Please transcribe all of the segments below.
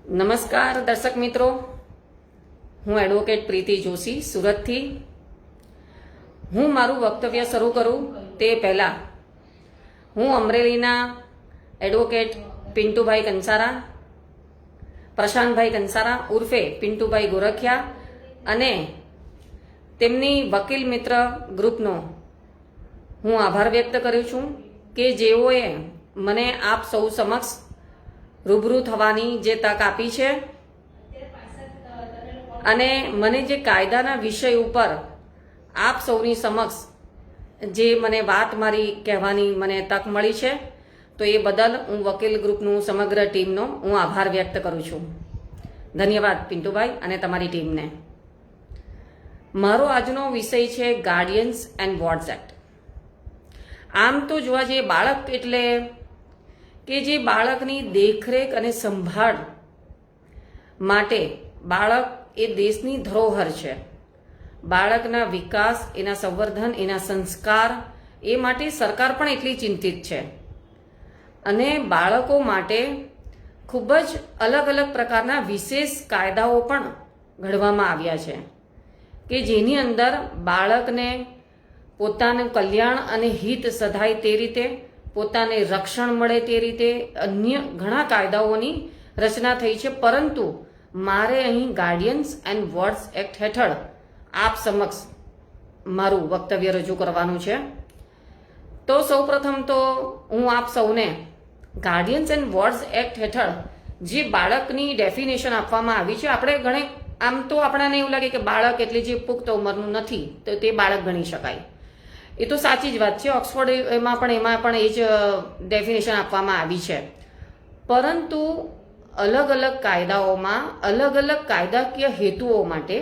નમસ્કાર દર્શક મિત્રો, હું એડવોકેટ પ્રીતિ જોશી સુરતથી. હું મારું વક્તવ્ય શરૂ કરું તે પહેલાં હું અમરેલીના એડવોકેટ પિન્ટુભાઈ કંસારા, પ્રશાંતભાઈ કંસારા ઉર્ફે પિન્ટુભાઈ ગોરખિયા અને તેમની વકીલ મિત્ર ગ્રુપનો હું આભાર વ્યક્ત કરું છું કે જેઓએ મને આપ સૌ સમક્ષ રૂબરૂ થવાની જે તક આપી છે અને મને જે કાયદાના વિષય ઉપર આપ સૌની સમક્ષ જે મને વાત મારી કહેવાની મને તક મળી છે, તો એ બદલ હું વકીલ ગ્રુપનું સમગ્ર ટીમનો હું આભાર વ્યક્ત કરું છું. ધન્યવાદ પિન્ટુભાઈ અને તમારી ટીમને. મારો આજનો વિષય છે ગાર્ડિયન્સ એન્ડ વોર્ડ્સ એક્ટ. આમ તો જોવા જઈએ બાળક એટલે કે જે બાળકની દેખરેખ અને સંભાળ માટે બાળક એ દેશની ધરોહર છે. બાળકના વિકાસ, એના સંવર્ધન, એના સંસ્કાર એ માટે સરકાર પણ એટલી ચિંતિત છે અને બાળકો માટે ખૂબ જ અલગ અલગ પ્રકારના વિશેષ કાયદાઓ પણ ઘડવામાં આવ્યા છે કે જેની અંદર બાળકને પોતાનું કલ્યાણ અને હિત સધાય તે રીતે, પોતાને રક્ષણ મળે તે રીતે અન્ય ઘણા કાયદાઓની રચના થઈ છે. પરંતુ મારે અહીં ગાર્ડિયન્સ એન્ડ વોર્ડ્સ એક્ટ હેઠળ આપ સમક્ષ મારું વક્તવ્ય રજૂ કરવાનું છે. તો સૌપ્રથમ તો હું આપ સૌને ગાર્ડિયન્સ એન્ડ વોર્ડ્સ એક્ટ હેઠળ જે બાળકની ડેફિનેશન આપવામાં આવી છે, આપણે ઘણે આમ તો આપણને એવું લાગે કે બાળક એટલે જે પુખ્ત ઉંમરનું નથી તો તે બાળક ગણી શકાય. એ તો સાચી જ વાત છે. ઓક્સફોર્ડ એમાં પણ એ જ ડેફિનેશન આપવામાં આવી છે. પરંતુ અલગ અલગ કાયદાઓમાં અલગ અલગ કાયદાકીય હેતુઓ માટે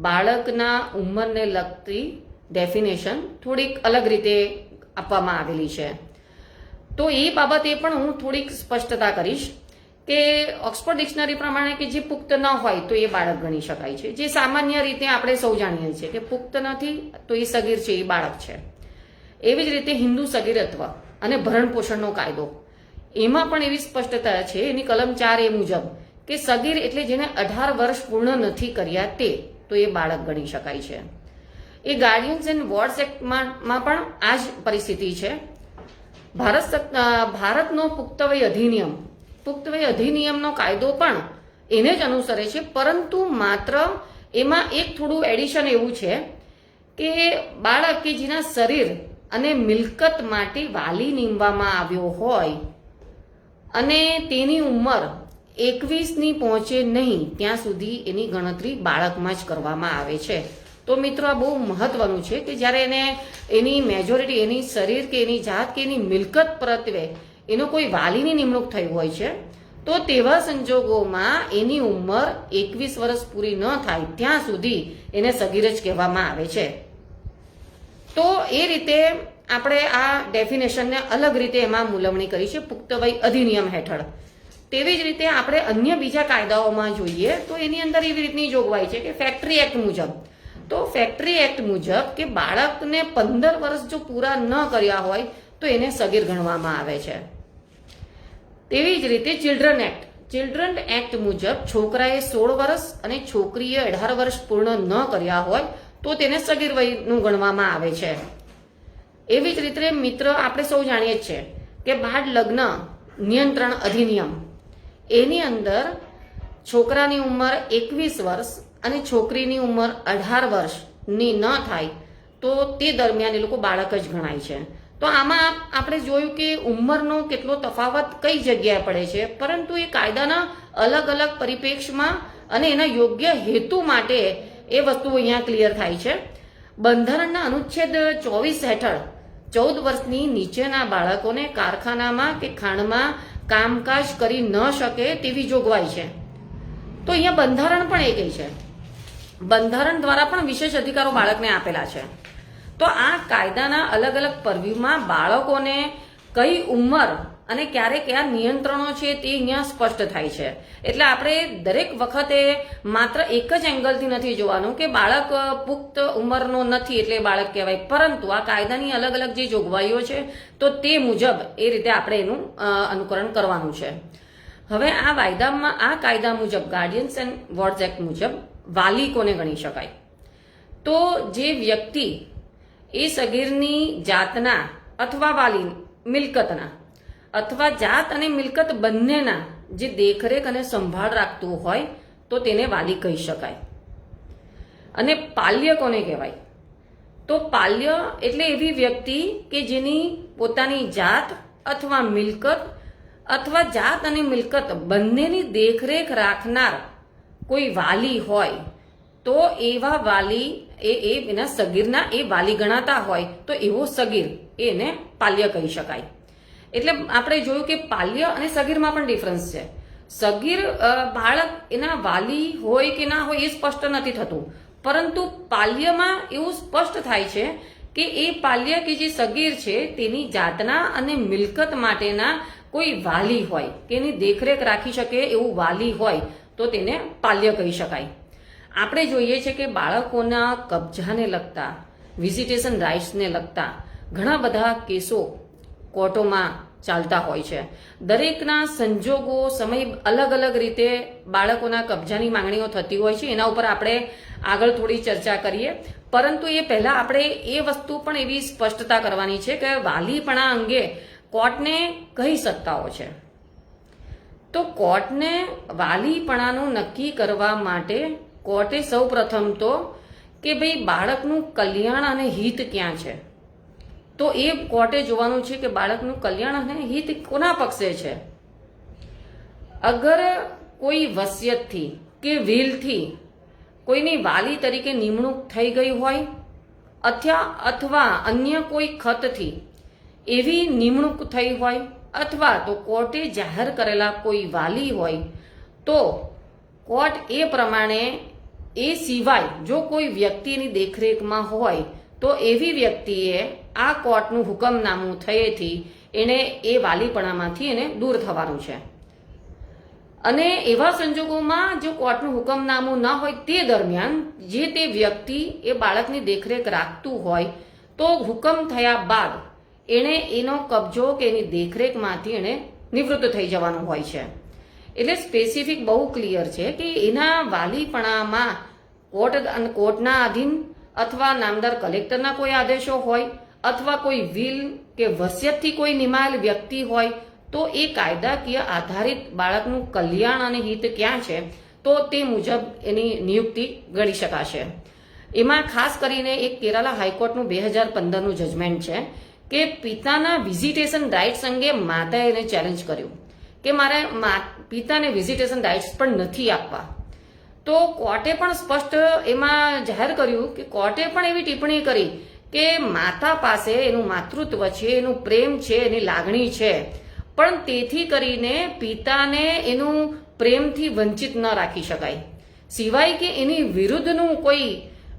બાળકના ઉંમરને લગતી ડેફિનેશન થોડીક અલગ રીતે આપવામાં આવેલી છે. તો એ બાબતે પણ હું થોડીક સ્પષ્ટતા કરીશ કે ઓક્સફોર્ડ ડિક્શનરી પ્રમાણે કે જે પુખ્ત ન હોય તો એ બાળક ગણી શકાય છે. જે સામાન્ય રીતે આપણે સૌ જાણીએ છીએ કે પુખ્ત નથી તો એ સગીર છે, એ બાળક છે. એવી જ રીતે હિન્દુ સગીરત્વ અને ભરણ પોષણનો કાયદો, એમાં પણ એવી સ્પષ્ટતા છે એની કલમ 4A મુજબ કે સગીર એટલે જેને 18 વર્ષ પૂર્ણ નથી કર્યા તે, તો એ બાળક ગણી શકાય છે. એ ગાર્ડિયન્સ એન્ડ વોર્ડ્સ એક્ટમાં પણ આ જ પરિસ્થિતિ છે. ભારતનો પુખ્તવય અધિનિયમનો કાયદો પણ એને જ અનુસરે છે, પરંતુ માત્ર એમાં એક થોડું એડિશન એવું છે કે બાળક કે જેના શરીર અને મિલકત માટે વાલી નીમવામાં આવ્યો હોય અને તેની ઉંમર 21ની પહોંચે નહીં ત્યાં સુધી એની ગણતરી બાળકમાં જ કરવામાં આવે છે. તો મિત્રો આ બહુ મહત્વનું છે કે જ્યારે એને એની મેજોરિટી, એની શરીર કે એની જાત કે એની મિલકત પ્રત્યે એનો કોઈ વાલીની નિમણૂક થઈ હોય છે તો તેવા સંજોગોમાં એની ઉંમર 21 વર્ષ પૂરી ન થાય ત્યાં સુધી એને સગીર જ કહેવામાં આવે છે. તો એ રીતે આપણે આ ડેફિનેશનને અલગ રીતે એમાં મૂલવણી કરી છે પુખ્તવય અધિનિયમ હેઠળ. તેવી જ રીતે આપણે અન્ય બીજા કાયદાઓમાં જોઈએ તો એની અંદર એવી રીતની જોગવાઈ છે કે ફેક્ટરી એક્ટ મુજબ, તો ફેક્ટરી એક્ટ મુજબ કે બાળકને 15 વર્ષ જો પૂરા ન કર્યા હોય તો એને સગીર ગણવામાં આવે છે. તેવી જ રીતે ચિલ્ડ્રન એક્ટ મુજબ છોકરાએ 16 વર્ષ અને છોકરીએ 18 વર્ષ પૂર્ણ ન કર્યા હોય તો તેને સગીર વયનું ગણવામાં આવે છે. એવી જ રીતે મિત્ર આપણે સૌ જાણીએ જ છે કે બાળ લગ્ન નિયંત્રણ અધિનિયમ, એની અંદર છોકરાની ઉંમર 21 વર્ષ અને છોકરીની ઉંમર 18 વર્ષની ન થાય તો તે દરમિયાન એ લોકો બાળક જ ગણાય છે. તો આમાં આપણે જોયું કે ઉંમરનો કેટલો તફાવત કઈ જગ્યાએ પડે છે, પરંતુ એ કાયદાના અલગ અલગ પરિપ્રેક્ષમાં અને એના યોગ્ય હેતુ માટે એ વસ્તુ અહીંયા ક્લિયર થાય છે. બંધારણના અનુચ્છેદ 24 હેઠળ 14 વર્ષની નીચેના બાળકોને કારખાનામાં કે ખાણમાં કામકાજ કરી ન શકે તેવી જોગવાઈ છે. તો અહીંયા બંધારણ પણ એ કહે છે, બંધારણ દ્વારા પણ વિશેષ અધિકારો બાળકને આપેલા છે. તો આ કાયદાના અલગ અલગ પર્વ્યુમાં બાળકોને કઈ ઉંમર અને ક્યારે કયા નિયંત્રણો છે તે અહીંયા સ્પષ્ટ થાય છે. એટલે આપણે દરેક વખતે માત્ર એક જ એંગલથી નથી જોવાનું કે બાળક પુખ્ત ઉંમરનો નથી એટલે બાળક કહેવાય, પરંતુ આ કાયદાની અલગ અલગ જે જોગવાઈઓ છે તો તે મુજબ એ રીતે આપણે એનું અનુકરણ કરવાનું છે. હવે આ કાયદા મુજબ ગાર્ડિયન્સ એન્ડ વોર્ડ્સ એક્ટ મુજબ વાલી કોને ગણી શકાય? તો જે વ્યક્તિ એ સગીરની જાતના અથવા વાલી મિલકતના અથવા જાત અને મિલકત બંનેના જે દેખરેખ અને સંભાળ રાખતું હોય તો તેને વાલી કહી શકાય. અને પાલ્ય કોને કહેવાય? તો પાલ્ય એટલે એવી વ્યક્તિ કે જેની પોતાની જાત અથવા મિલકત અથવા જાત અને મિલકત બંનેની દેખરેખ રાખનાર કોઈ વાલી હોય તો એવા વાલી એના સગીરના એ વાલી ગણાતા હોય તો એવો સગીર એને પાલ્ય કહી શકાય. એટલે આપણે જોયું કે પાલ્ય અને સગીરમાં પણ ડિફરન્સ છે. સગીર બાળક એના વાલી હોય કે ના હોય એ સ્પષ્ટ નથી થતું, પરંતુ પાલ્યમાં એવું સ્પષ્ટ થાય છે કે એ પાલ્ય કે જે સગીર છે તેની જાતના અને મિલકત માટેના કોઈ વાલી હોય કે એની દેખરેખ રાખી શકે એવું વાલી હોય તો તેને પાલ્ય કહી શકાય. આપણે જોઈએ છે કે બાળકોના કબજાને લગતા, વિઝિટેશન રાઇટ્સને લગતા ઘણા બધા કેસો કોર્ટોમાં ચાલતા હોય છે. દરેકના સંજોગો, સમય અલગ અલગ રીતે બાળકોના કબજાની માંગણીઓ થતી હોય છે. એના ઉપર આપણે આગળ થોડી ચર્ચા કરીએ, પરંતુ એ પહેલા આપણે એ વસ્તુ પણ એવી સ્પષ્ટતા કરવાની છે કે વાલીપણા અંગે કોર્ટને કઈ સત્તાઓ છે. તો કોર્ટને વાલીપણાનું નક્કી કરવા માટે કોર્ટે સૌ પ્રથમ તો કે ભાઈ બાળકનું કલ્યાણ અને હિત ક્યાં છે, તો એ કોર્ટે જોવાનું છે કે બાળકનું કલ્યાણ અને હિત કોના પક્ષે છે. અગર કોઈ વસિયતથી કે વિલથી કોઈની વાલી તરીકે નિમણૂક થઈ ગઈ હોય અથવા અન્ય કોઈ ખતથી એવી નિમણૂક થઈ હોય અથવા તો કોર્ટે જાહેર કરેલા કોઈ વાલી હોય તો કોર્ટ એ પ્રમાણે એ સિવાય જો કોઈ વ્યક્તિની દેખરેખમાં હોય તો એવી વ્યક્તિએ આ કોર્ટનું હુકમનામું થયેથી એને એ વાલીપણામાંથી એને દૂર થવાનું છે. અને એવા સંજોગોમાં જો કોર્ટનું હુકમનામું ન હોય તે દરમિયાન જે તે વ્યક્તિ એ બાળકની દેખરેખ રાખતું હોય તો હુકમ થયા બાદ એણે એનો કબજો કે એની દેખરેખમાંથી એણે નિવૃત્ત થઈ જવાનું હોય છે. એટલે સ્પેસિફિક બહુ ક્લિયર છે કે એના વાલીપણામાં કોર્ટના આધીન અથવા નામદાર કલેક્ટરના કોઈ આદેશો હોય અથવા કોઈ વિલ કે વસિયતથી કોઈ નિમાયેલ વ્યક્તિ હોય તો એ કાયદાકીય આધારિત બાળકનું કલ્યાણ અને હિત ક્યાં છે તો તે મુજબ એની નિયુક્તિ ગણી શકાશે. એમાં ખાસ કરીને એક કેરાલા હાઈકોર્ટનું 2015નું જજમેન્ટ છે કે પિતાના વિઝિટેશન રાઇટ્સ અંગે માતાએ એને ચેલેન્જ કર્યું કે મારે પિતાને વિઝિટેશન રાઇટ્સ પણ નથી આપવા. તો કોર્ટે પણ સ્પષ્ટ એમાં જાહેર કર્યું કે કોર્ટે પણ એવી ટિપ્પણી કરી કે માતા પાસે એનું માતૃત્વ છે, એનું પ્રેમ છે, એની લાગણી છે, પણ તેથી કરીને પિતાને એનું પ્રેમથી વંચિત ન રાખી શકાય. સિવાય કે એની વિરુદ્ધનું કોઈ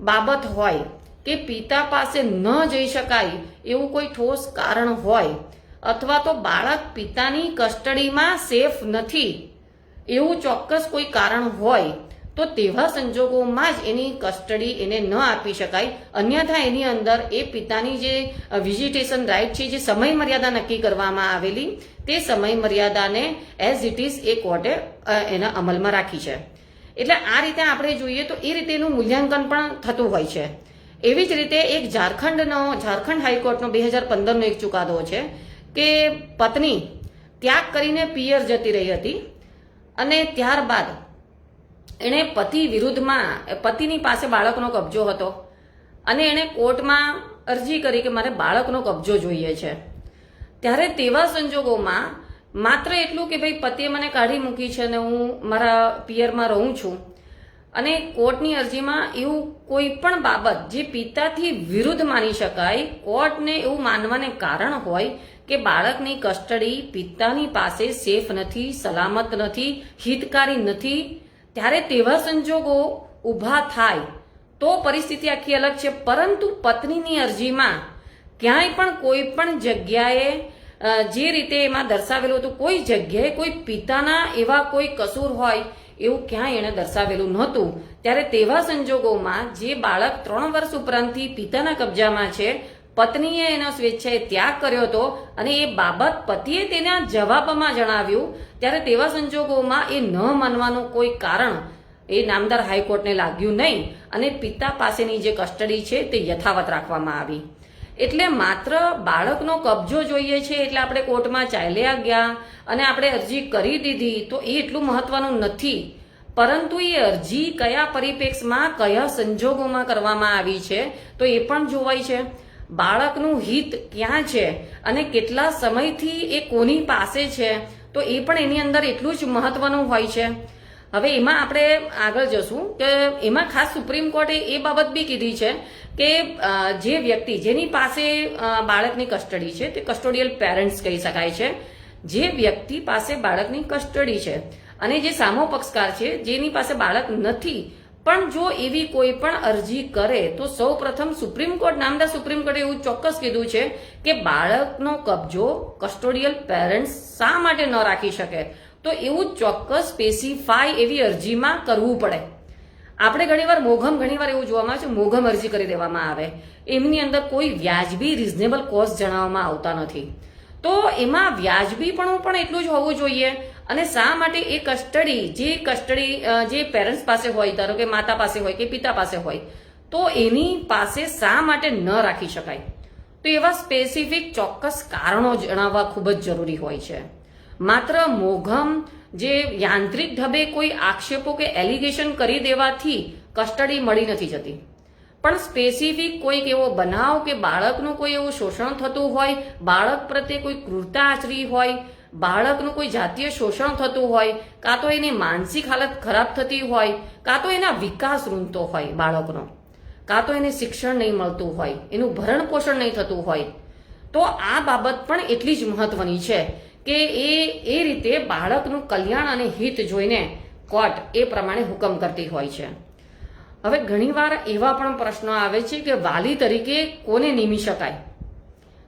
બાબત હોય કે પિતા પાસે ન જઈ શકાય એવું કોઈ ઠોસ કારણ હોય અથવા તો બાળક પિતાની કસ્ટડીમાં સેફ નથી એવું ચોક્કસ કોઈ કારણ હોય તો તેવા સંજોગોમાં જ એની કસ્ટડી એને ન આપી શકાય. અન્યથા એની અંદર એ પિતાની જે વિઝિટેશન રાઇટ છે, જે સમય મર્યાદા નક્કી કરવામાં આવેલી તે સમય મર્યાદાને એઝ ઇટ ઇઝ એ કોર્ટે એના અમલમાં રાખી છે. એટલે આ રીતે આપણે જોઈએ તો એ રીતે એનું મૂલ્યાંકન પણ થતું હોય છે. એવી જ રીતે એક ઝારખંડ હાઈકોર્ટનો 2015નો એક ચુકાદો છે કે પત્ની ત્યાગ કરીને પિયર જતી રહી હતી અને ત્યારબાદ એણે પતિ વિરુદ્ધમાં પતિની પાસે બાળકનો કબજો હતો અને એણે કોર્ટમાં અરજી કરી કે મારે બાળકનો કબજો જોઈએ છે. ત્યારે તેવા સંજોગોમાં માત્ર એટલું કે ભાઈ પતિએ મને કાઢી મૂકી છે અને હું મારા પિયરમાં રહું છું અને કોર્ટની અરજીમાં એવું કોઈ પણ બાબત જે પિતાથી વિરુદ્ધ માની શકાય, કોર્ટને એવું માનવાને કારણ હોય કે બાળકની કસ્ટડી પિતાની પાસે સેફ નથી, સલામત નથી, હિતકારી નથી, ત્યારે તેવા સંજોગો ઊભા થાય તો પરિસ્થિતિ આખી અલગ છે. પરંતુ પત્નીની અરજીમાં ક્યાંય પણ કોઈ પણ જગ્યાએ જે રીતે એમાં દર્શાવેલું હતું કોઈ જગ્યાએ કોઈ પિતાના એવા કોઈ કસૂર હોય એવું ક્યાંય એણે દર્શાવેલું નહોતું. ત્યારે તેવા સંજોગોમાં જે બાળક 3 વર્ષ ઉપરાંતથી પિતાના કબજામાં છે પત્નીએ એનો સ્વેચ્છાએ ત્યાગ કર્યો હતો અને એ બાબત પતિએ તેના જવાબમાં જણાવ્યું, ત્યારે તેવા સંજોગોમાં એ ન માનવાનું કોઈ કારણ એ નામદાર હાઈકોર્ટને લાગ્યું નહીં અને પિતા પાસેની જે કસ્ટડી છે તે યથાવત રાખવામાં આવી. એટલે માત્ર બાળકનો કબજો જોઈએ છે એટલે આપણે કોર્ટમાં ચાલ્યા ગયા અને આપણે અરજી કરી દીધી તો એ એટલું મહત્વનું નથી, પરંતુ એ અરજી કયા પરિપ્રેક્ષમાં કયા સંજોગોમાં કરવામાં આવી છે તો એ પણ જોવાય છે. બાળકનું હિત ક્યાં છે અને કેટલા સમયથી એ કોની પાસે છે તો એ પણ એની અંદર એટલું જ મહત્વનું હોય છે. હવે એમાં આપણે આગળ જશું કે એમાં ખાસ સુપ્રીમ કોર્ટે એ બાબત બી કીધી છે કે જે વ્યક્તિ જેની પાસે બાળકની કસ્ટડી છે તે કસ્ટોડિયલ પેરેન્ટ્સ કહી શકાય છે. જે વ્યક્તિ પાસે બાળકની કસ્ટડી છે અને જે સામો પક્ષકાર છે જેની પાસે બાળક નથી, પણ જો એવી કોઈ પણ અરજી કરે તો સૌ પ્રથમ નામદાર સુપ્રીમ કોર્ટે એવું ચોક્કસ કીધું છે કે બાળકનો કબજો કસ્ટોડિયલ પેરેન્ટ્સ શા માટે ન રાખી શકે, તો એવું ચોક્કસ સ્પેસિફાય એવી અરજીમાં કરવું પડે. આપણે ઘણીવાર એવું જોવામાં આવે છે મોઘમ અરજી કરી દેવામાં આવે, એમની અંદર કોઈ વ્યાજબી રિઝનેબલ કોસ્ટ જણાવવામાં આવતા નથી. તો એમાં વ્યાજબીપણું પણ એટલું જ હોવું જોઈએ. અને શા માટે એ કસ્ટડી જે પેરેન્ટ્સ પાસે હોય, ધારો કે માતા પાસે હોય કે પિતા પાસે હોય, તો એની પાસે શા માટે ન રાખી શકાય, તો એવા સ્પેસિફિક ચોક્કસ કારણો જણાવવા ખૂબ જ જરૂરી હોય છે. માત્ર મોઘમ જે યાંત્રિક ઢબે કોઈ આક્ષેપો કે એલિગેશન કરી દેવાથી કસ્ટડી મળી નથી જતી, પણ સ્પેસિફિક કોઈક એવો બનાવ કે બાળકનું કોઈ એવું શોષણ થતું હોય, બાળક પ્રત્યે કોઈ ક્રૂરતા આચરી હોય, બાળકનું કોઈ જાતીય શોષણ થતું હોય, કાં તો એની માનસિક હાલત ખરાબ થતી હોય, કાં તો એના વિકાસ રૂંધતો હોય બાળકનો, કાં તો એને શિક્ષણ નહીં મળતું હોય, એનું ભરણ પોષણ નહીં થતું હોય, તો આ બાબત પણ એટલી જ મહત્વની છે કે એ રીતે બાળકનું કલ્યાણ અને હિત જોઈને કોર્ટ એ પ્રમાણે હુકમ કરતી હોય છે. હવે ઘણીવાર એવા પણ પ્રશ્નો આવે છે કે વાલી તરીકે કોને નિમી શકાય,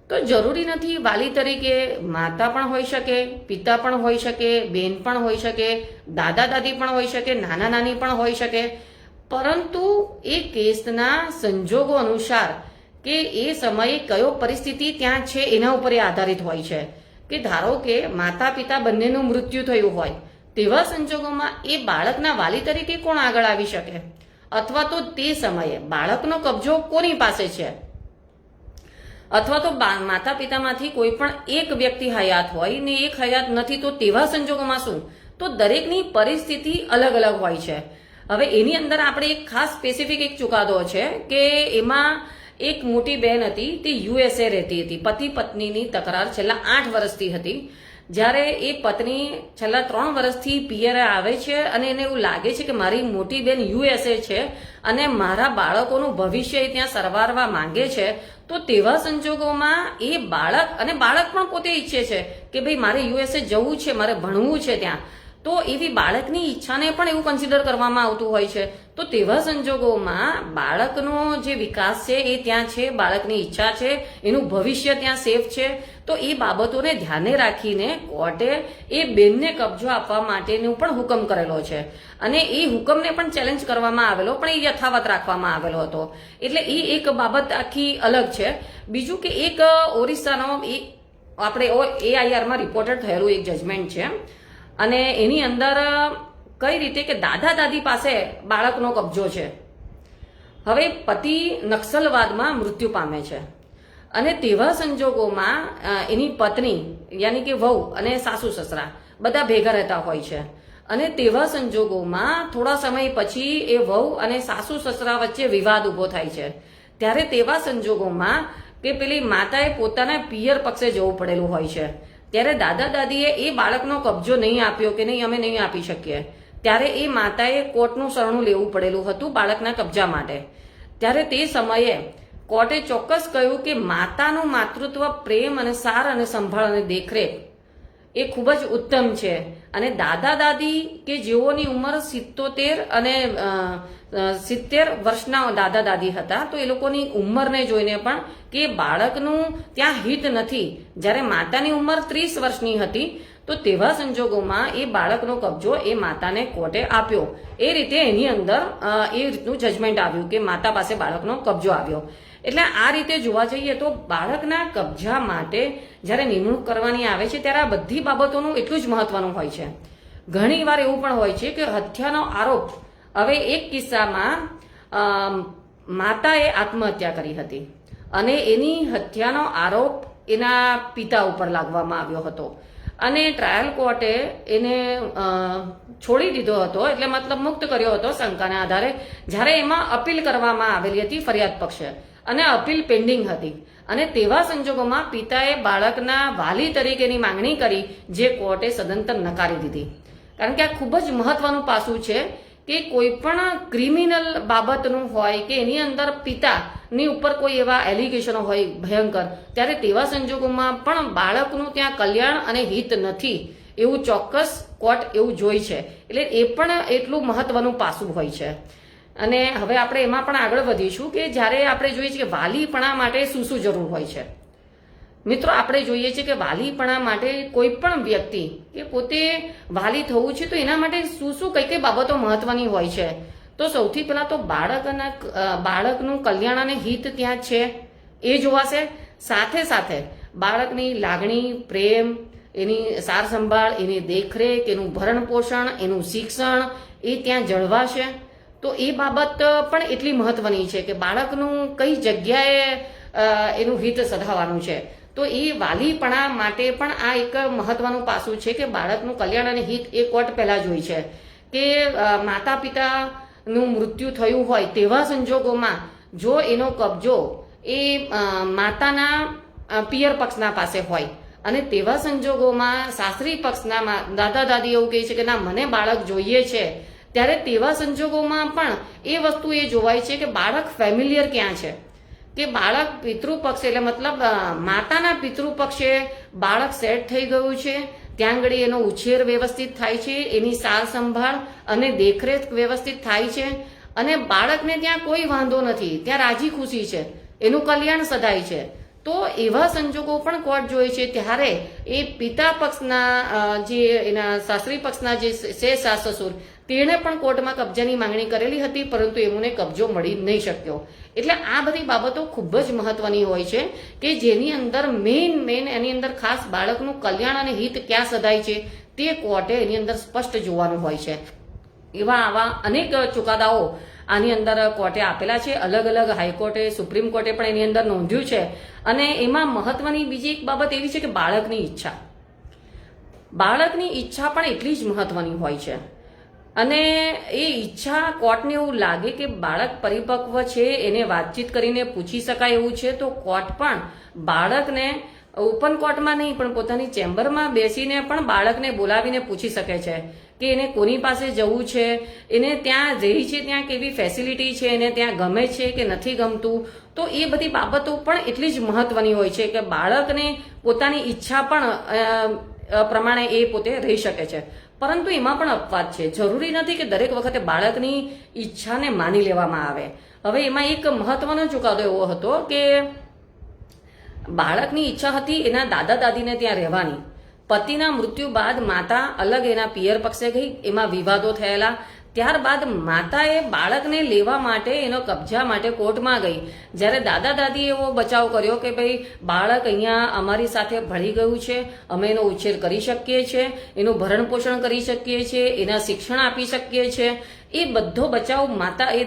તો જરૂરી નથી વાલી તરીકે માતા પણ હોઈ શકે, પિતા પણ હોઈ શકે, બેન પણ હોઈ શકે, દાદા દાદી પણ હોઈ શકે, નાના નાની પણ હોઈ શકે, પરંતુ એ કેસના સંજોગો અનુસાર કે એ સમયે કયો પરિસ્થિતિ ત્યાં છે એના ઉપર એ આધારિત હોય છે. કે ધારો કે માતા પિતા બંનેનું મૃત્યુ થયું હોય, તેવા સંજોગોમાં એ બાળકના વાલી તરીકે કોણ આગળ આવી શકે, અથવા તો તે સમયે બાળકનો કબજો કોની પાસે છે, અથવા તો માતા પિતામાંથી કોઈ પણ એક વ્યક્તિ હયાત હોય ને એક હયાત નથી, તો તેવા સંજોગોમાં શું, તો દરેકની પરિસ્થિતિ અલગ અલગ હોય છે. હવે એની અંદર આપણે એક ખાસ સ્પેસિફિક એક ચુકાદો છે કે એમાં એક મોટી બહેન હતી, તે યુએસએ રહેતી હતી, પતિ પત્નીની તકરાર છેલ્લા 8 વર્ષથી હતી. જ્યારે એ પત્ની છેલ્લા 3 વર્ષથી પિયરે આવે છે અને એને એવું લાગે છે કે મારી મોટી બેન યુએસએ છે અને મારા બાળકોનું ભવિષ્ય ત્યાં સરવારવા માંગે છે, તો તેવા સંજોગોમાં એ બાળક પણ પોતે ઈચ્છે છે કે ભાઈ મારે યુએસએ જવું છે, મારે ભણવું છે ત્યાં, તો એવી બાળકની ઈચ્છાને પણ એવું કન્સિડર કરવામાં આવતું હોય છે. તો તેવા સંજોગોમાં બાળકનો જે વિકાસ છે એ ત્યાં છે, બાળકની ઈચ્છા છે, એનું ભવિષ્ય ત્યાં સેફ છે, તો એ બાબતોને ધ્યાને રાખીને કોર્ટે એ બેનને કબજો આપવા માટેનો પણ હુકમ કરેલો છે અને એ હુકમને પણ ચેલેન્જ કરવામાં આવેલો, પણ એ યથાવત રાખવામાં આવેલો હતો. એટલે એ એક બાબત આખી અલગ છે. બીજું કે એક ઓરિસ્સાનો આપણે AIRમાં રિપોર્ટેડ થયેલું એક જજમેન્ટ છે અને એની અંદર કઈ રીતે કે દાદા દાદી પાસે બાળકનો કબજો છે. હવે પતિ નક્સલવાદમાં મૃત્યુ પામે છે અને તેવા સંજોગોમાં એની પત્ની યાની કે વહુ અને સાસુ સસરા બધા ભેગા રહેતા હોય છે અને તેવા સંજોગોમાં થોડા સમય પછી એ વહુ અને સાસુ સસરા વચ્ચે વિવાદ ઉભો થાય છે. ત્યારે તેવા સંજોગોમાં કે પેલી માતાએ પોતાના પિયર પક્ષે જવું પડેલું હોય છે. ત્યારે દાદા દાદીએ એ બાળકનો કબજો નહીં આપ્યો કે નહીં અમે નહીં આપી શકીએ, ત્યારે એ માતાએ કોર્ટનું શરણું લેવું પડેલું હતું બાળકના કબજા માટે. ત્યારે તે સમયે કોર્ટે ચોક્કસ કહ્યું કે માતાનું માતૃત્વ, પ્રેમ અને સાર અને સંભાળ અને દેખરેખ એ ખૂબ જ ઉત્તમ છે અને દાદા દાદી કે જેઓની ઉંમર 70 વર્ષના દાદા દાદી હતા, તો એ લોકોની ઉંમરને જોઈને પણ કે બાળકનું ત્યાં હિત નથી, જ્યારે માતાની ઉંમર 30 વર્ષની હતી, તો તેવા સંજોગોમાં એ બાળકનો કબજો એ માતાને કોર્ટે આપ્યો. એ રીતે એની અંદર એ રીતનું જજમેન્ટ આવ્યું કે માતા પાસે બાળકનો કબજો આવ્યો. એટલે આ રીતે જોવા જઈએ તો બાળકના કબજા માટે જ્યારે નિમણૂક કરવાની આવે છે ત્યારે આ બધી બાબતોનું એટલું જ મહત્વનું હોય છે. ઘણી વાર એવું પણ હોય છે કે હત્યાનો આરોપ, હવે એક કિસ્સામાં માતાએ આત્મહત્યા કરી હતી અને એની હત્યાનો આરોપ એના પિતા ઉપર લાગવામાં આવ્યો હતો અને ટ્રાયલ કોર્ટે એને છોડી દીધો હતો, એટલે મતલબ મુક્ત કર્યો હતો શંકાના આધારે, જ્યારે એમાં અપીલ કરવામાં આવેલી હતી ફરિયાદ પક્ષે અને અપીલ પેન્ડિંગ હતી. અને તેવા સંજોગોમાં પિતાએ બાળકના વાલી તરીકેની માંગણી કરી, જે કોર્ટે સદંતર નકારી દીધી. કારણ કે આ ખૂબ જ મહત્વનું પાસું છે કે કોઈ પણ ક્રિમિનલ બાબતનું હોય કે એની અંદર પિતાની ઉપર કોઈ એવા એલિગેશનો હોય ભયંકર, ત્યારે તેવા સંજોગોમાં પણ બાળકનું ત્યાં કલ્યાણ અને હિત નથી એવું ચોક્કસ કોર્ટ એવું જોઈ છે. એટલે એ પણ એટલું મહત્વનું પાસું હોય છે. અને હવે આપણે એમાં પણ આગળ વધીશું કે જ્યારે આપણે જોઈએ છીએ કે વાલીપણા માટે શું શું જરૂર હોય છે. મિત્રો, આપણે જોઈએ છીએ કે વાલીપણા માટે કોઈ પણ વ્યક્તિ કે પોતે વાલી થવું છે તો એના માટે શું શું કઈ કઈ બાબતો મહત્વની હોય છે. તો સૌથી પહેલા તો બાળકનું કલ્યાણ અને હિત ત્યાં છે એ જોવાશે. સાથે સાથે બાળકની લાગણી, પ્રેમ, એની સાર સંભાળ, એની દેખરેખ, એનું ભરણ પોષણ, એનું શિક્ષણ એ ત્યાં જળવાશે. તો એ બાબત પણ એટલી મહત્વની છે કે બાળકનું કઈ જગ્યાએ એનું હિત સધાવવાનું છે. તો એ વાલીપણા માટે પણ આ એક મહત્વનું પાસું છે કે બાળકનું કલ્યાણ અને હિત એ કોર્ટ પહેલા જોઈ છે કે માતા પિતાનું મૃત્યુ થયું હોય તેવા સંજોગોમાં જો એનો કબજો એ માતાના પિયર પક્ષના પાસે હોય અને તેવા સંજોગોમાં સાસરી પક્ષના દાદા દાદી એવું કહે છે કે ના મને બાળક જોઈએ છે, ત્યારે તેવા સંજોગોમાં પણ એ વસ્તુ એ જોવાય છે કે બાળક ફેમિલિયર ક્યાં છે, કે બાળક પિતૃપક્ષે એટલે મતલબ માતાના પિતૃપક્ષે બાળક સેટ થઈ ગયું છે, ત્યાં આગળ એનો ઉછેર વ્યવસ્થિત થાય છે, એની સાર સંભાળ અને દેખરેખ વ્યવસ્થિત થાય છે અને બાળકને ત્યાં કોઈ વાંધો નથી, ત્યાં રાજી ખુશી છે, એનું કલ્યાણ સધાય છે. તો એવા સંજોગો પણ કોર્ટ જોઈ છે. ત્યારે એ પિતા પક્ષના જે એના સાસરી પક્ષના જે છે સાસ સસુર, તેણે પણ કોર્ટમાં કબજાની માંગણી કરેલી હતી, પરંતુ એમને કબજો મળી નહીં શક્યો. એટલે આ બધી બાબતો ખૂબ જ મહત્વની હોય છે કે જેની અંદર મેઇન એની અંદર ખાસ બાળકનું કલ્યાણ અને હિત ક્યાં સધાય છે તે કોર્ટે એની અંદર સ્પષ્ટ જોવાનું હોય છે. આવા અનેક ચુકાદાઓ આની અંદર કોર્ટે આપેલા છે. અલગ અલગ હાઈકોર્ટે, સુપ્રીમ કોર્ટે પણ એની અંદર નોંધ્યું છે. અને એમાં મહત્વની બીજી એક બાબત એવી છે કે બાળકની ઈચ્છા પણ એટલી જ મહત્વની હોય છે. અને એ ઈચ્છા કોર્ટને એવું લાગે કે બાળક પરિપક્વ છે, એને વાતચીત કરીને પૂછી શકાય એવું છે, તો કોર્ટ પણ બાળકને ઓપન કોર્ટમાં નહીં પણ પોતાની ચેમ્બરમાં બેસીને પણ બાળકને બોલાવીને પૂછી શકે છે કે એને કોની પાસે જવું છે, એને ત્યાં રહી છે ત્યાં કેવી ફેસિલિટી છે, એને ત્યાં ગમે છે કે નથી ગમતું. તો એ બધી બાબતો પણ એટલી જ મહત્વની હોય છે કે બાળકને પોતાની ઈચ્છા પણ પ્રમાણે એ પોતે રહી શકે છે. પરંતુ એમાં પણ અપવાદ છે. જરૂરી નથી કે દરેક વખતે બાળકની ઈચ્છાને માની લેવામાં આવે. હવે એમાં એક મહત્વનો ચુકાદો એવો હતો કે બાળકની ઈચ્છા હતી એના દાદા દાદીને ત્યાં રહેવાની. પતિના મૃત્યુ બાદ માતા અલગ એના પિયર પક્ષે ગઈ, એમાં વિવાદો થયેલા. ત્યારબાદ માતાએ બાળકને લેવા માટે એનો કબજા માટે કોર્ટમાં ગઈ. જ્યારે દાદા દાદીએ એવો બચાવ કર્યો કે ભાઈ બાળક અહીંયા અમારી સાથે ભળી ગયું છે, અમે એનો ઉછેર કરી શકીએ છીએ, એનું ભરણ પોષણ કરી શકીએ છીએ, એના શિક્ષણ આપી શકીએ છીએ, એ બધો બચાવ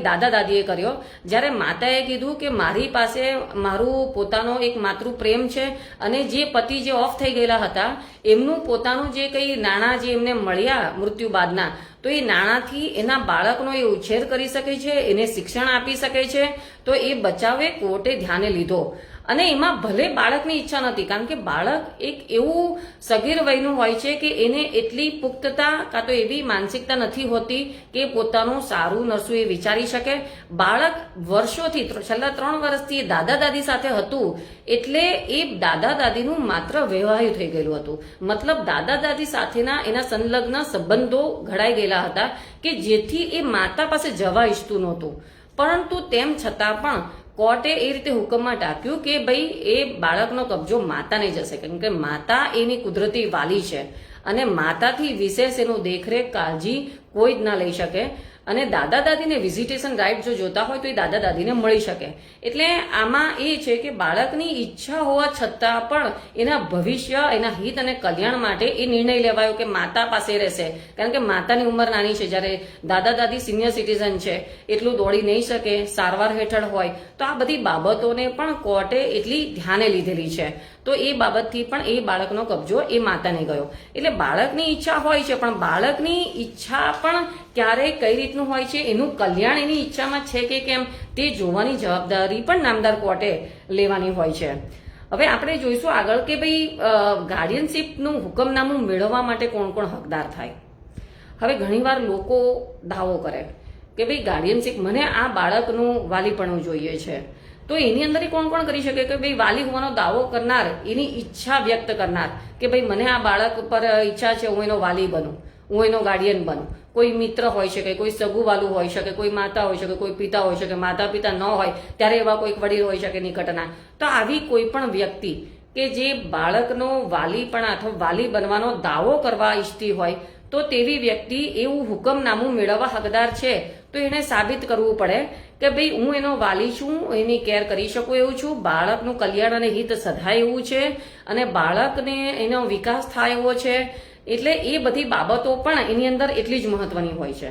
દાદા દાદીએ કર્યો. જ્યારે માતાએ કીધું કે મારી પાસે મારું પોતાનો એક માતૃ પ્રેમ છે અને જે પતિ જે ઓફ થઈ ગયેલા હતા એમનું પોતાનું જે કંઈ નાણાં જે એમને મળ્યા મૃત્યુ બાદના, તો એ નાણાંથી એના બાળકનો એ ઉછેર કરી શકે છે, એને શિક્ષણ આપી શકે છે. તો એ બચાવે કોર્ટે ધ્યાને લીધો. અને એમાં ભલે બાળકની ઈચ્છા નથી, કારણ કે બાળક એક એવું સગીર વયનું હોય છે કે એને એટલી પુખ્તતા કાં તો એવી માનસિકતા નથી હોતી કે પોતાનું સારું નરસું એ વિચારી શકે. બાળક વર્ષોથી છેલ્લા 3 વર્ષથી દાદા દાદી સાથે હતું, એટલે એ દાદા દાદીનું માત્ર વૈવાહિક થઈ ગયેલું હતું. મતલબ દાદા દાદી સાથેના એના સંલગ્ન સંબંધો ઘડાઈ ગયેલા હતા કે જેથી એ માતા પાસે જવા ઈચ્છતું નહોતું. પરંતુ તેમ છતાં પણ કોર્ટે એ રીતે હુકમમાં ટાંક્યું કે ભાઈ એ બાળકનો કબજો માતાને જશે, કેમ કે માતા એની કુદરતી વાલી છે અને માતાથી વિશેષ એનું દેખરેખ કાળજી કોઈ જ ના લઈ શકે. અને દાદા દાદીને વિઝિટેશન રાઇટ જો જોતા હોય તો એ દાદા દાદીને મળી શકે. એટલે આમાં એ છે કે બાળકની ઈચ્છા હોવા છતાં પણ એના ભવિષ્ય, એના હિત અને કલ્યાણ માટે એ નિર્ણય લેવાયો કે માતા પાસે રહેશે. કારણ કે માતાની ઉંમર નાની છે, જ્યારે દાદા દાદી સિનિયર સિટીઝન છે, એટલું દોડી નહીં શકે, સારવાર હેઠળ હોય, તો આ બધી બાબતોને પણ કોર્ટે એટલી ધ્યાને લીધેલી છે. તો એ બાબતથી પણ એ બાળકનો કબજો એ માતાને ગયો. એટલે બાળકની ઈચ્છા હોય છે, પણ બાળકની ઈચ્છા પણ ક્યારે કઈ રીતનું હોય છે, એનું કલ્યાણ એની ઈચ્છામાં છે કે કેમ તે જોવાની જવાબદારી પણ નામદાર કોર્ટે લેવાની હોય છે. હવે આપણે જોઈશું આગળ કે ભાઈ ગાર્ડિયનશીપનું હુકમનામું મેળવવા માટે કોણ કોણ હકદાર થાય. હવે ઘણીવાર લોકો દાવો કરે કે ભાઈ ગાર્ડિયનશીપ, મને આ બાળકનું વાલીપણું જોઈએ છે. તો એની અંદર કોણ કોણ કરી શકે કે ભાઈ વાલી હોવાનો દાવો કરનાર, એની ઈચ્છા વ્યક્ત કરનાર કે ભાઈ મને આ બાળક પર ઈચ્છા છે, હું એનો વાલી બનું, હું એનો ગાર્ડિયન બનું. કોઈ મિત્ર હોઈ શકે, કોઈ સગું વાલું હોઈ શકે, કોઈ માતા હોઈ શકે, કોઈ પિતા હોઈ શકે, માતા પિતા ન હોય ત્યારે એવા કોઈક વડીલ હોઈ શકે નિકટના. તો આવી કોઈ પણ વ્યક્તિ કે જે બાળકનો વાલીપણા અથવા વાલી બનવાનો દાવો કરવા ઈચ્છતી હોય, તો તેવી વ્યક્તિ એવું હુકમનામું મેળવવા હકદાર છે. તો એને સાબિત કરવું પડે કે ભાઈ હું એનો વાલી છું, એની કેર કરી શકું એવું છું, બાળકનું કલ્યાણ અને હિત સધાય એવું છે, અને બાળકને એનો વિકાસ થાય એવો છે. એટલે એ બધી બાબતો પણ એની અંદર એટલી જ મહત્વની હોય છે.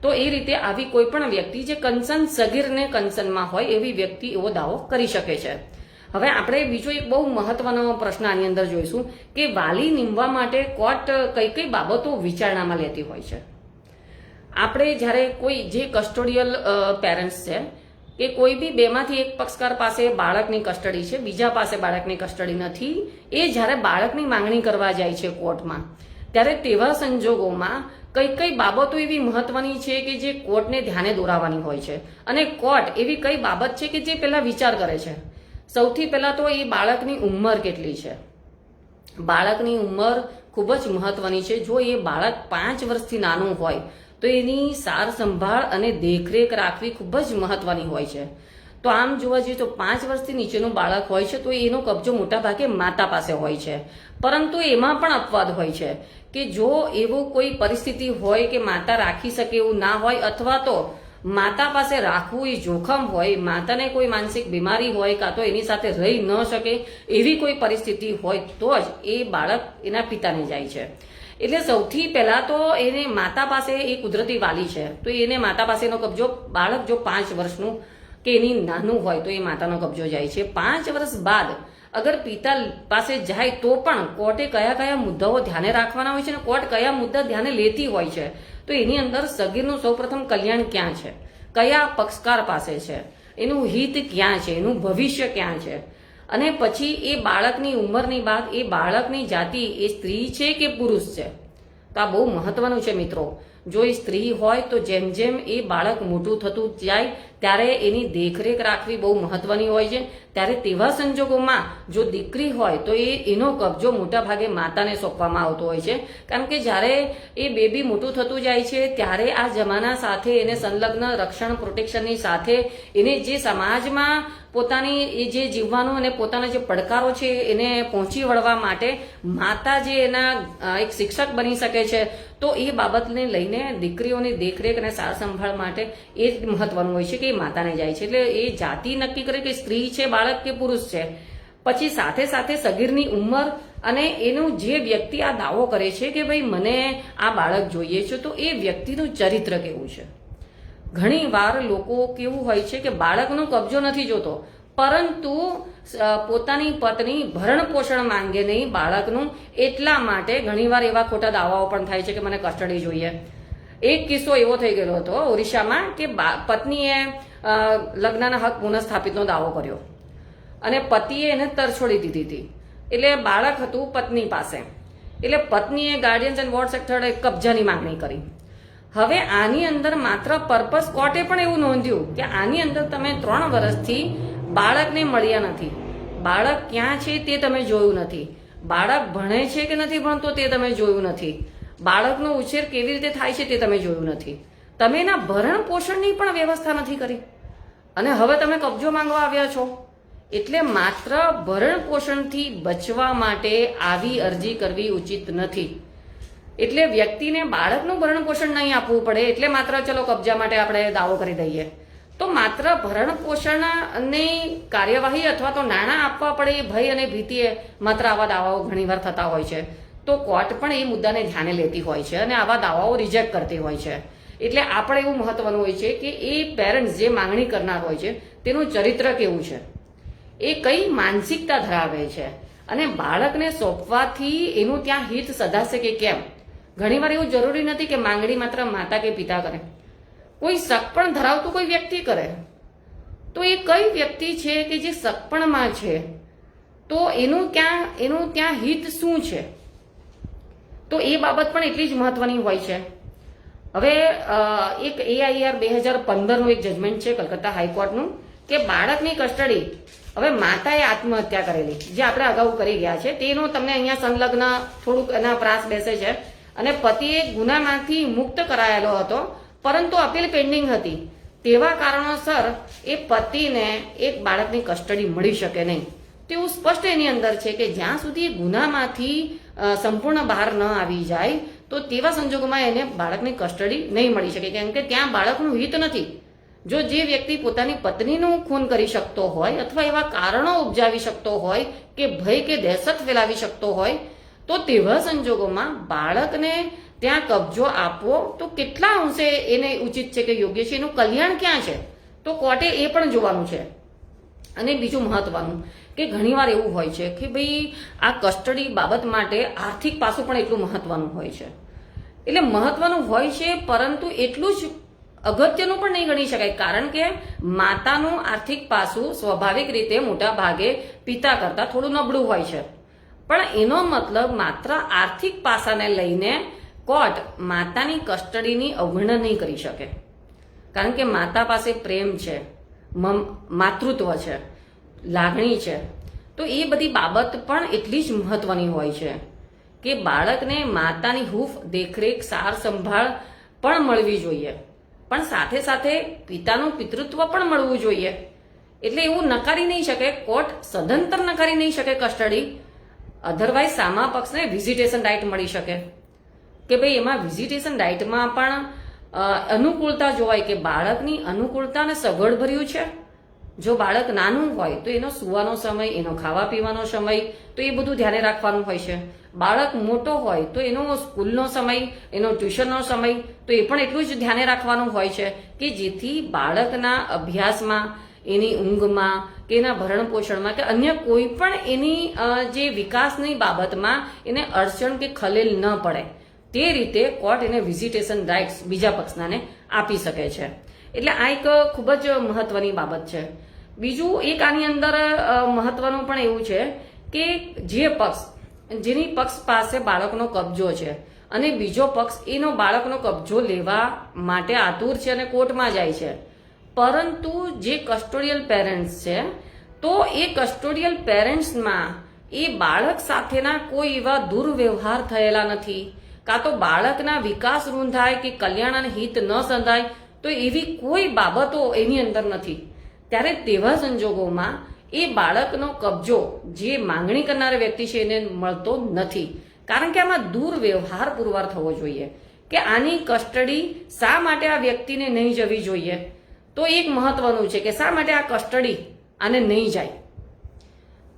તો એ રીતે આવી કોઈ પણ વ્યક્તિ જે કન્સર્ન સગીરને કન્સર્નમાં હોય એવી વ્યક્તિ એવો દાવો કરી શકે છે. હવે આપણે બીજો એક બહુ મહત્વનો પ્રશ્ન આની અંદર જોઈશું કે વાલી નીમવા માટે કોર્ટ કઈ કઈ બાબતો વિચારણામાં લેતી હોય છે. આપણે જ્યારે કોઈ જે કસ્ટોડિયલ પેરેન્ટ્સ છે કે કોઈ બી બેમાંથી એક પક્ષકાર પાસે બાળકની કસ્ટડી છે, બીજા પાસે બાળકની કસ્ટડી નથી, એ જ્યારે બાળકની માંગણી કરવા જાય છે કોર્ટમાં, ત્યારે તેવા સંજોગોમાં કઈ કઈ બાબતો એવી મહત્વની છે કે જે કોર્ટને ધ્યાને દોરાવવાની હોય છે. અને કોર્ટ એવી કઈ બાબત છે કે જે પહેલા વિચાર કરે છે. સૌથી પહેલા તો એ બાળકની ઉંમર કેટલી છે. બાળકની ઉંમર ખૂબ જ મહત્વની છે. જો એ બાળક 5 વર્ષથી નાનું હોય તો એની સાર સંભાળ અને દેખરેખ રાખવી ખૂબ જ મહત્વની હોય છે. તો આમ જોવા જઈએ તો 5 વર્ષથી નીચેનું બાળક હોય છે તો એનો કબજો મોટા ભાગે માતા પાસે હોય છે. પરંતુ એમાં પણ અપવાદ હોય છે કે જો એવું કોઈ પરિસ્થિતિ હોય કે માતા રાખી શકે એવું ના હોય, અથવા તો માતા પાસે રાખવું એ જોખમ હોય, માતાને કોઈ માનસિક બીમારી હોય, કાં તો એની સાથે રહી ન શકે એવી કોઈ પરિસ્થિતિ હોય, તો જ એ બાળક એના પિતાને જાય છે. એટલે સૌથી પહેલા તો એને માતા પાસે એ કુદરતી વાલી છે, તો એને માતા પાસેનો કબજો, બાળક જો 5 વર્ષનું કે એની નાનું હોય તો એ માતાનો કબજો જાય છે. 5 વર્ષ બાદ અગર પિતા પાસે જાય તો પણ કોર્ટે કયા કયા મુદ્દાઓ ધ્યાને રાખવાના હોય છે અને કોર્ટ કયા મુદ્દા ધ્યાને લેતી હોય છે. તો એની અંદર સગીરનું સૌપ્રથમ કલ્યાણ ક્યાં છે, કયા પક્ષકાર પાસે છે, એનું હિત ક્યાં છે, એનું ભવિષ્ય ક્યાં છે, અને પછી એ બાળકની ઉંમરની બાદ એ બાળકની જાતિ એ સ્ત્રી છે કે પુરુષ છે. તો આ બહુ મહત્વનું છે મિત્રો. જો એ સ્ત્રી હોય તો જેમ જેમ એ બાળક મોટું થતું જાય ત્યારે એની દેખરેખ રાખવી બહુ મહત્વની હોય છે. ત્યારે તેવા સંજોગોમાં જો દીકરી હોય તો એનો કબજો મોટા ભાગે માતાને સોંપવામાં આવતો હોય છે. કારણ કે જ્યારે એ બેબી મોટું થતું જાય છે ત્યારે આ જમાના સાથે એને સંલગ્ન રક્ષણ પ્રોટેક્શનની સાથે એને જે સમાજમાં પોતાની એ જે જીવવાનું અને પોતાના જે પડકારો છે એને પહોંચી વળવા માટે માતા જે એના એક શિક્ષક બની શકે છે. તો એ બાબતને લઈને દીકરીઓની દેખરેખ અને સાર સંભાળ માટે એ જ મહત્વનું હોય છે કે એ માતાને જાય છે. એટલે એ જાતિ નક્કી કરે કે સ્ત્રી છે, બાળક કે પુરુષ છે. પછી સાથે સાથે સગીરની ઉંમર અને એનું જે વ્યક્તિ આ દાવો કરે છે કે ભાઈ મને આ બાળક જોઈએ છે, તો એ વ્યક્તિનું ચરિત્ર કેવું છે. ઘણી વાર લોકો કેવું હોય છે કે બાળકનો કબજો નથી જોતો, પરંતુ પોતાની પત્ની ભરણ પોષણ માંગે નહીં બાળકનું, એટલા માટે ઘણીવાર એવા ખોટા દાવાઓ પણ થાય છે કે મને કસ્ટડી જોઈએ. એક કિસ્સો એવો થઈ ગયેલો હતો ઓરિસ્સામાં કે પત્નીએ લગ્નના હક પુનઃસ્થાપિતનો દાવો કર્યો અને પતિએ એને તરછોડી દીધી હતી. એટલે બાળક હતું પત્ની પાસે, એટલે પત્નીએ ગાર્ડિયન્સ એન્ડ વોર્ડ્સ એક્ટ હેઠળ કબજાની માંગણી કરી. હવે આની અંદર માત્ર પર્પસ કોર્ટે પણ એવું નોંધ્યું કે આની અંદર તમે 3 વર્ષથી બાળકને મળ્યા નથી, બાળક ક્યાં છે તે તમે જોયું નથી, બાળક ભણે છે કે નથી ભણતો તે તમે જોયું નથી, બાળકનો ઉછેર કેવી રીતે થાય છે તે તમે જોયું નથી, તમે એના ભરણ પોષણની પણ વ્યવસ્થા નથી કરી અને હવે તમે કબજો માંગવા આવ્યા છો. એટલે માત્ર ભરણ પોષણથી બચવા માટે આવી અરજી કરવી ઉચિત નથી. એટલે વ્યક્તિને બાળકનું ભરણ પોષણ નહીં આપવું પડે એટલે માત્ર ચલો કબજા માટે આપણે દાવો કરી દઈએ, તો માત્ર ભરણ પોષણની કાર્યવાહી અથવા તો નાણાં આપવા પડે એ ભય અને ભીતિએ માત્ર આવા દાવાઓ ઘણીવાર થતા હોય છે. તો કોર્ટ પણ એ મુદ્દાને ધ્યાને લેતી હોય છે અને આવા દાવાઓ રિજેક્ટ કરતી હોય છે. એટલે આપણે એવું મહત્વનું હોય છે કે એ પેરેન્ટ્સ જે માંગણી કરનાર હોય છે તેનું ચરિત્ર કેવું છે, એ કઈ માનસિકતા ધરાવે છે અને બાળકને સોંપવાથી એનું ત્યાં હિત સધાશે કે કેમ. ઘણીવાર એવું જરૂરી નથી કે માંગણી માત્ર માતા કે પિતા કરે, કોઈ સગપણ ધરાવતું કોઈ વ્યક્તિ કરે. તો એ કઈ વ્યક્તિ છે કે જે સગપણમાં છે, તો એનું ત્યાં હિત શું છે, તો એ બાબત પણ એટલી જ મહત્વની હોય છે. હવે એક AIR 2015નું એક જજમેન્ટ છે કલકત્તા હાઈકોર્ટનું કે બાળકની કસ્ટડી, હવે માતાએ આત્મહત્યા કરેલી જે આપણે અગાઉ કરી ગયા છે તેનું તમને અહીંયા સંલગ્ન થોડુંક એના પ્રાસ બેસે છે, અને પતિએ ગુનામાંથી મુક્ત કરાયેલો હતો પરંતુ અપીલ પેન્ડિંગ હતી. તેવા કારણોસર એ પતિને એક બાળકની કસ્ટડી મળી શકે નહીં. તેવું સ્પષ્ટ એની અંદર છે કે જ્યાં સુધી એ ગુનામાંથી સંપૂર્ણ બહાર ન આવી જાય તો તેવા સંજોગોમાં એને બાળકની કસ્ટડી નહીં મળી શકે, કેમ કે ત્યાં બાળકનું હિત નથી. જો જે વ્યક્તિ પોતાની પત્નીનું ખૂન કરી શકતો હોય અથવા એવા કારણો ઉપજાવી શકતો હોય કે ભય કે દહેશત ફેલાવી શકતો હોય, તો તેવા સંજોગોમાં બાળકને ત્યાં કબજો આપવો તો કેટલા અંશે એને ઉચિત છે કે યોગ્ય છે, એનું કલ્યાણ ક્યાં છે, તો કોર્ટે એ પણ જોવાનું છે. અને બીજું મહત્વનું કે ઘણીવાર એવું હોય છે કે ભાઈ આ કસ્ટડી બાબત માટે આર્થિક પાસું પણ એટલું મહત્વનું હોય છે. એટલે મહત્વનું હોય છે પરંતુ એટલું જ અગત્યનું પણ નહીં ગણી શકાય, કારણ કે માતાનું આર્થિક પાસું સ્વાભાવિક રીતે મોટા ભાગે પિતા કરતા થોડું નબળું હોય છે. પણ એનો મતલબ માત્ર આર્થિક પાસાને લઈને કોર્ટ માતાની કસ્ટડીની અવગણના નહીં કરી શકે, કારણ કે માતા પાસે પ્રેમ છે, માતૃત્વ છે, લાગણી છે. તો એ બધી બાબત પણ એટલી જ મહત્વની હોય છે કે બાળકને માતાની હૂંફ, દેખરેખ, સાર સંભાળ પણ મળવી જોઈએ, પણ સાથે સાથે પિતાનું પિતૃત્વ પણ મળવું જોઈએ. એટલે એવું નકારી નહીં શકે, કોર્ટ સદંતર નકારી નહીં શકે કસ્ટડી. અધરવાઇઝ સામા પક્ષને વિઝિટેશન રાઇટ મળી શકે કે ભાઈ એમાં વિઝિટેશન રાઇટમાં પણ અનુકૂળતા જોવાય કે બાળકની અનુકૂળતા અને સગવડ ભર્યું છે. જો બાળક નાનું હોય તો એનો સુવાનો સમય, એનો ખાવા પીવાનો સમય, તો એ બધું ધ્યાને રાખવાનું હોય છે. બાળક મોટો હોય તો એનો સ્કૂલનો સમય, એનો ટ્યુશનનો સમય, તો એ પણ એટલું જ ધ્યાને રાખવાનું હોય છે કે જેથી બાળકના અભ્યાસમાં, એની ઊંઘમાં કે એના ભરણ પોષણમાં કે અન્ય કોઈ પણ એની જે વિકાસની બાબતમાં એને અડચણ કે ખલેલ ન પડે. તે રીતે કોર્ટ એને વિઝિટેશન રાઇટ્સ બીજા પક્ષનાને આપી શકે છે. એટલે આ એક ખૂબ જ મહત્વની બાબત છે. બીજું એક આની અંદર મહત્વનું પણ એવું છે કે જે પક્ષ, જેની પક્ષ પાસે બાળકનો કબજો છે અને બીજો પક્ષ એનો બાળકનો કબજો લેવા માટે આતુર છે અને કોર્ટમાં જાય છે, પરંતુ જે કસ્ટોડિયલ પેરેન્ટ્સ છે, તો એ કસ્ટોડિયલ પેરેન્ટ્સમાં એ બાળક સાથેના કોઈ એવા દુર્વ્યવહાર થયેલા નથી, કાં તો બાળકના વિકાસ રૂંધાય કે કલ્યાણ અને હિત ન સંધાય, તો એવી કોઈ બાબતો એની અંદર નથી. ત્યારે તેવા સંજોગોમાં એ બાળકનો કબજો જે માંગણી કરનાર વ્યક્તિ છે એને મળતો નથી, કારણ કે આમાં દુર્વ્યવહાર પુરવાર થવો જોઈએ કે આની કસ્ટડી શા માટે આ વ્યક્તિને નહીં જવી જોઈએ. તો એક મહત્વનું છે કે શા માટે આ કસ્ટડી આને નહીં જાય.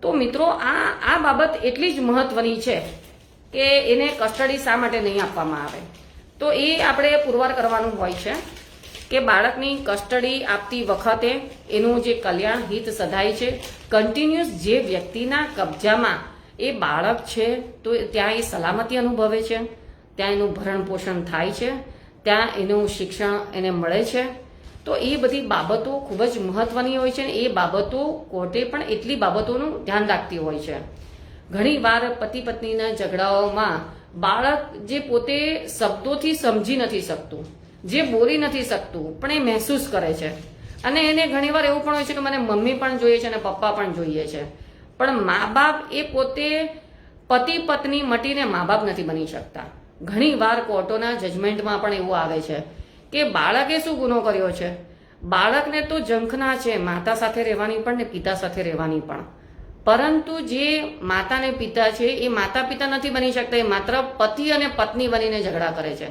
તો મિત્રો આ બાબત એટલી જ મહત્વની છે કે એને કસ્ટડી શા માટે નહીં આપવામાં આવે. તો એ આપણે પુરવાર કરવાનું હોય છે કે બાળકની કસ્ટડી આપતી વખતે એનું જે કલ્યાણ હિત સધાય છે, કન્ટિન્યુઅસ જે વ્યક્તિના કબજામાં એ બાળક છે તો ત્યાં એ સલામતી અનુભવે છે, ત્યાં એનું ભરણ પોષણ થાય છે, ત્યાં એનું શિક્ષણ એને મળે છે. તો એ બધી બાબતો ખૂબ જ મહત્વની હોય છે અને એ બાબતો કોર્ટે પણ એટલી બાબતોનું ધ્યાન રાખતી હોય છે. ઘણીવાર પતિ પત્નીના ઝઘડાઓમાં બાળક જે પોતે શબ્દોથી સમજી નથી શકતું, જે બોલી નથી શકતું, પણ એ મહેસૂસ કરે છે અને એને ઘણીવાર એવું પણ હોય છે કે મને મમ્મી પણ જોઈએ છે અને પપ્પા પણ જોઈએ છે, પણ મા બાપ એ પોતે પતિ પત્ની મટીને મા બાપ નથી બની શકતા. ઘણીવાર કોર્ટોના જજમેન્ટમાં પણ એવું આવે છે કે બાળકે શું ગુનો કર્યો છે, બાળકને તો ઝંખના છે માતા સાથે રહેવાની પણ ને પિતા સાથે રહેવાની પણ, પરંતુ જે માતા અને પિતા છે એ માતા પિતા નથી બની શકતા, એ માત્ર પતિ અને પત્ની બનીને ઝઘડા કરે છે.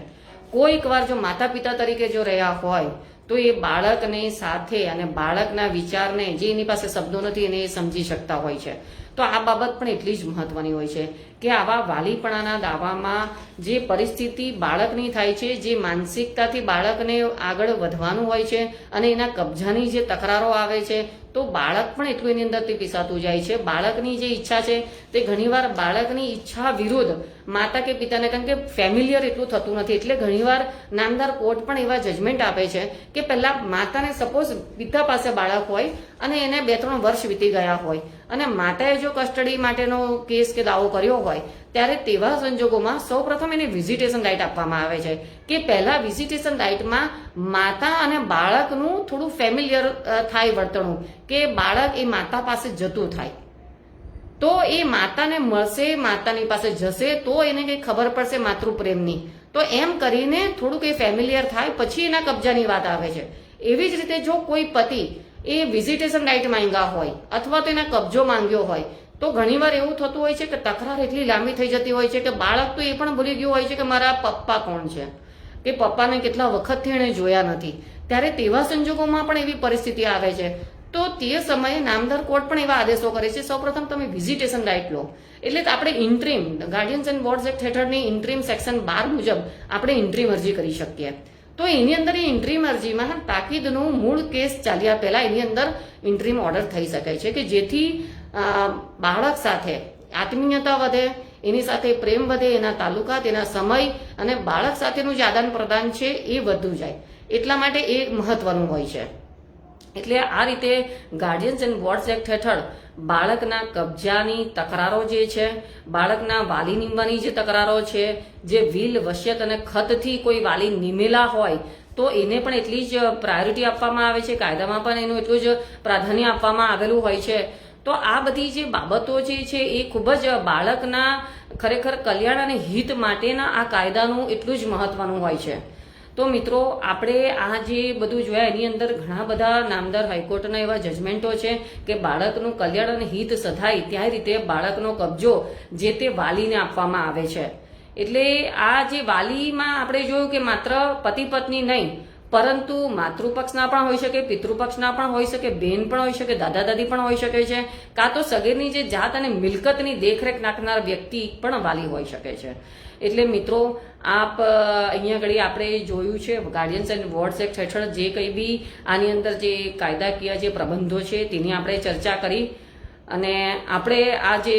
કોઈક વાર જો માતા પિતા તરીકે જો રહ્યા હોય તો એ બાળકને સાથે અને બાળકના વિચારને, જે એની પાસે શબ્દો નથી એને એ સમજી શકતા હોય છે. તો આ બાબત પણ એટલી જ મહત્વની હોય છે કે આવા વાલીપણાના દાવામાં જે પરિસ્થિતિ બાળકની થાય છે, જે માનસિકતાથી બાળકને આગળ વધવાનું હોય છે અને એના કબજાની જે તકરારો આવે છે, તો બાળક પણ એટલું એની અંદરથી પીસાતું જાય છે. બાળકની જે ઈચ્છા છે તે ઘણીવાર બાળકની ઈચ્છા વિરુદ્ધ માતા કે પિતાને, કારણ કે ફેમિલિયર એટલું થતું નથી, એટલે ઘણીવાર નામદાર કોર્ટ પણ એવા જજમેન્ટ આપે છે કે પહેલા માતાને સપોઝ પિતા પાસે બાળક હોય અને એને 2-3 વર્ષ વીતી ગયા હોય અને માતાએ જો કસ્ટડી માટેનો કેસ કે દાવો કર્યો હોય, ત્યારે તેવા સંજોગોમાં સૌપ્રથમ એને વિઝિટેશન રાઇટ આપવામાં આવે છે કે પહેલા વિઝિટેશન રાઇટમાં માતા અને બાળકનું થોડું ફેમિલિયર થાય વર્તણું, કે બાળક એ માતા પાસે જતું થાય, તો એ માતાને મળશે, માતાની પાસે જશે તો એને કંઈ ખબર પડશે માતૃપ્રેમની. તો એમ કરીને થોડુંક એ ફેમિલિયર થાય, પછી એના કબજાની વાત આવે છે. એવી જ રીતે જો કોઈ પતિ એ વિઝિટેશન રાઇટ માંગ્યા હોય અથવા તો એના કબજો માંગ્યો હોય, તો ઘણીવાર એવું થતું હોય છે કે તકરાર એટલી લાંબી થઈ જતી હોય છે કે બાળક તો એ પણ ભૂલી ગયું હોય છે કે મારા પપ્પા કોણ છે, કે પપ્પાને કેટલા વખતથી એણે જોયા નથી. ત્યારે તેવા સંજોગોમાં પણ એવી પરિસ્થિતિ આવે છે. તો તે સમયે નામદાર કોર્ટ પણ એવા આદેશો કરે છે, સૌપ્રથમ તમે વિઝિટેશન રાઇટ લો. એટલે આપણે interim guardians and wards act હેઠળની ઇન્ટ્રીમ સેક્શન 12 મુજબ આપણે ઇન્ટ્રીમ અરજી કરી શકીએ. તો એની અંદર એ ઇન્ટ્રીમ અરજીમાં તાકીદનું મૂળ કેસ ચાલ્યા પહેલા એની અંદર ઇન્ટ્રીમ ઓર્ડર થઈ શકે છે કે જેથી બાળક સાથે આત્મીયતા વધે, એની સાથે પ્રેમ વધે, એના તાલુકા, તેના સમય અને બાળક સાથેનું જે આદાન પ્રદાન છે એ વધુ જાય. એટલા માટે એ મહત્વનું હોય છે. એટલે આ રીતે ગાર્ડિયન્સ એન્ડ વોર્ડ્સ એક્ટ હેઠળ બાળકના કબજાની તકરારો જે છે, બાળકના વાલી નિમવાની જે તકરારો છે, જે વિલ, વસિયત અને ખતથી કોઈ વાલી નિમેલા હોય તો એને પણ એટલી જ પ્રાયોરિટી આપવામાં આવે છે, કાયદામાં પણ એનું એટલું જ પ્રાધાન્ય આપવામાં આવેલું હોય છે. તો આ બધી જે બાબતો જે છે એ ખૂબ જ બાળકના ખરેખર કલ્યાણ અને હિત માટેના આ કાયદાનું એટલું જ મહત્વનું હોય છે. તો મિત્રો, આપણે આ જે બધું જોયા એની અંદર ઘણા બધા નામદાર હાઈકોર્ટના એવા જજમેન્ટો છે કે બાળકનું કલ્યાણ અને હિત સધાય ત્યાં રીતે બાળકનો કબજો જે તે વાલીને આપવામાં આવે છે. એટલે આ જે વાલીમાં આપણે જોયું કે માત્ર પતિ પત્ની નહીં, પરંતુ માતૃપક્ષના પણ હોઈ શકે, પિતૃપક્ષના પણ હોઈ શકે, બેન પણ હોઈ શકે, દાદા દાદી પણ હોઈ શકે છે, કાં તો સગીરની જે જાત અને મિલકતની દેખરેખ નાખનાર વ્યક્તિ પણ વાલી હોઈ શકે છે. એટલે મિત્રો, આપ અહીંયા ઘડી આપણે જોયું છે ગાર્ડિયન્સ એન્ડ વોર્ડ્સ એક્ટ હેઠળ જે કંઈ બી આની અંદર જે કાયદાકીય જે પ્રબંધો છે તેની આપણે ચર્ચા કરી અને આપણે આ જે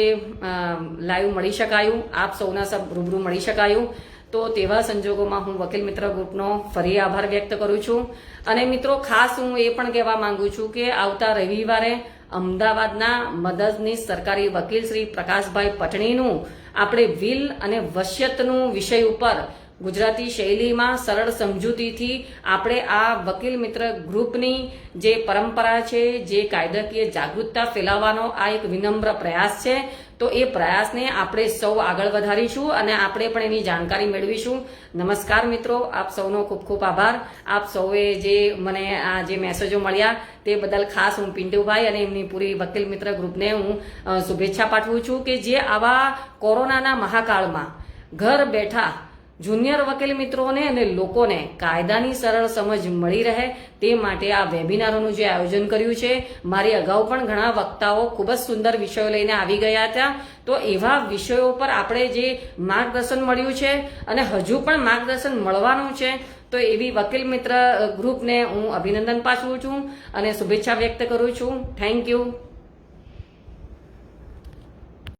લાઈવ મળી શકાયું, આપ સૌના રૂબરૂ મળી શકાયું. તો તેવા સંજોગોમાં હું વકીલ મિત્ર ગ્રુપનો ફરી આભાર વ્યક્ત કરું છું. અને મિત્રો, ખાસ હું એ પણ કહેવા માંગુ છું કે આવતા રવિવારે અમદાવાદના મદદનીશ સરકારી વકીલ શ્રી પ્રકાશભાઈ પટણીનું આપણે વિલ અને વસિયતનું વિષય ઉપર ગુજરાતી શૈલીમાં સરળ સમજૂતીથી આપણે આ વકીલ મિત્ર ગ્રુપની જે પરંપરા છે, જે કાયદાકીય જાગૃતતા ફેલાવવાનો આ એક વિનમ્ર પ્રયાસ છે, તો એ પ્રયાસને આપણે સૌ આગળ વધારીશું અને આપણે પણ એની જાણકારી મેળવીશું. નમસ્કાર મિત્રો, આપ સૌનો ખૂબ ખૂબ આભાર. આપ સૌએ જે મને આ જે મેસેજો મળ્યા તે બદલ ખાસ હું પિન્ટુભાઈ અને એમની પૂરી વકીલ મિત્ર ગ્રુપને હું શુભેચ્છા પાઠવું છું કે જે આવા કોરોનાના મહાકાળમાં ઘર બેઠા જુનિયર વકીલ મિત્રોને અને લોકોને કાયદાની સરળ સમજ મળી રહે તે માટે આ વેબિનારોનું જે આયોજન કર્યું છે. મારી અગાઉ પણ ઘણા વક્તાઓ ખૂબ જ સુંદર વિષયો લઈને આવી ગયા હતા. તો એવા વિષયો પર આપણે જે માર્ગદર્શન મળ્યું છે અને હજુ પણ માર્ગદર્શન મળવાનું છે, તો એવી વકીલ મિત્ર ગ્રુપને હું અભિનંદન પાઠવું છું અને શુભેચ્છા વ્યક્ત કરું છું. Thank you.